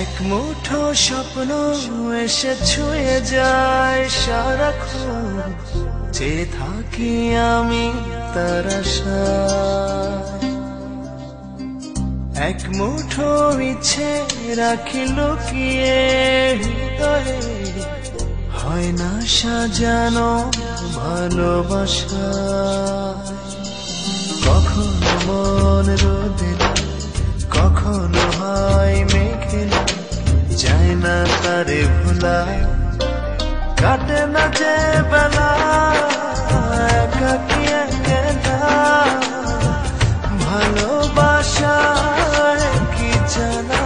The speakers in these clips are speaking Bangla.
এক মুঠো স্বপ্ন এসে ছুঁয়ে যায় সারাক্ষণ, চেয়ে থাকি আমি তার আশায়। এক মুঠো ইচ্ছে রাখি লুকিয়ে হৃদয়ে, হয় না সাজানো ভালোবাসা। কখনো মন রোদেলা, কখনো হয় মেঘেলা, যায় না তারে ভোলা। কাটে না যে বেলা একাকী একেলা, ভালোবাসায় কি জানা।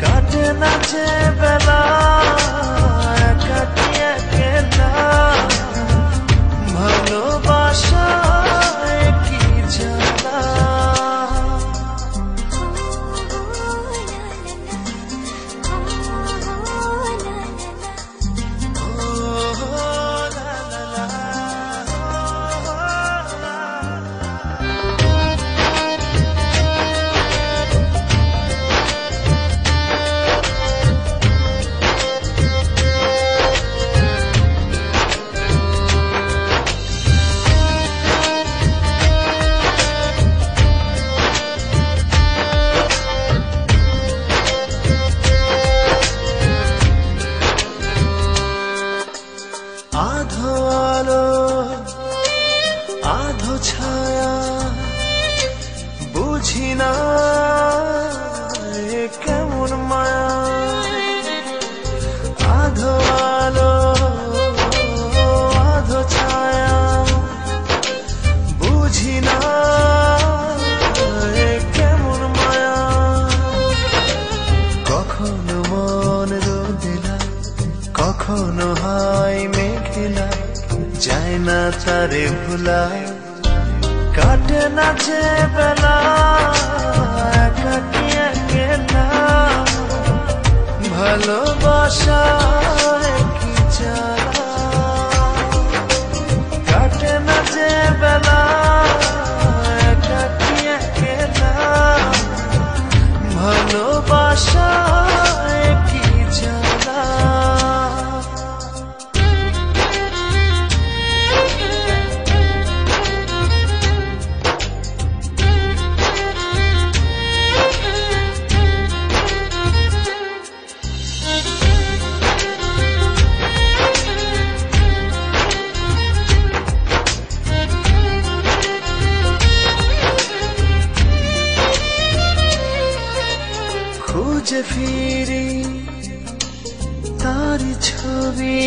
কাটে না যে বেলা একাকী একেলা, ভালোবাসায় কি জানা। আধো আলো আধো ছায়া, বুঝি না এ কেমন মায়া। আধো আলো আধো ছায়া, বুঝি না এ কেমন মায়া। কখনো মন রোদেলা, কখনো হয় মেঘেলা, যায় না তারে ভোলা। কাটে না যে বেলা একাকী একেলা, ভালোবাসায় কি জানা। কাটে না যে বেলা একাকী একেলা, ভালোবাসায় কি জানা। খুঁজে ফিরি তারি ছবি,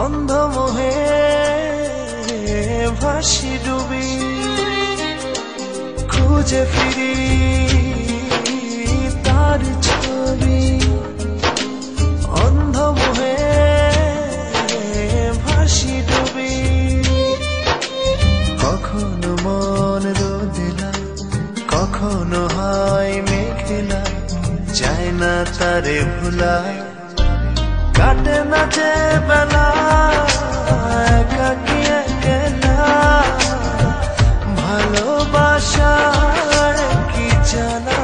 অন্ধমোহে ভাসি ডুবি। খুঁজে ফিরি তারি ছবি, অন্ধমোহে ভাসি ডুবি। কখনো মন রোদেলা, কখনো হয় মেঘেলা, যায় না তারে ভোলা। কাটে না যে বেলা একাকী একেলা, ভালোবাসায় কি জানা।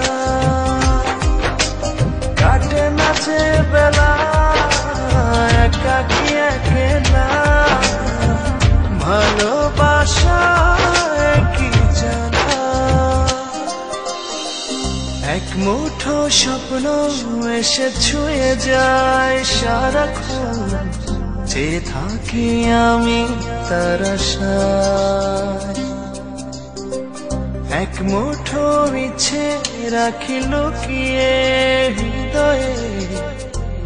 কাটে না যে বেলা একাকী একেলা, ভালোবাসায় কি জানা। এক মুঠো স্বপ্ন এসে ছুঁয়ে যায় সারাক্ষণ, চেয়ে থাকি আমি তার আশায়। এক মুঠো ইচ্ছে রাখি লুকিয়ে হৃদয়ে,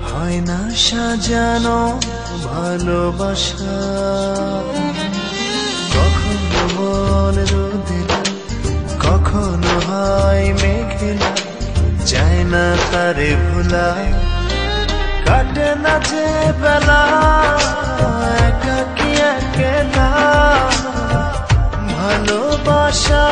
হয় না সাজানো ভালোবাসা। কখনো মন রোদেলা, কখনো হয় মেঘেলা, যায় না তারে ভোলা। কাটে না যে বেলা একাকী একেলা, ভালোবাসা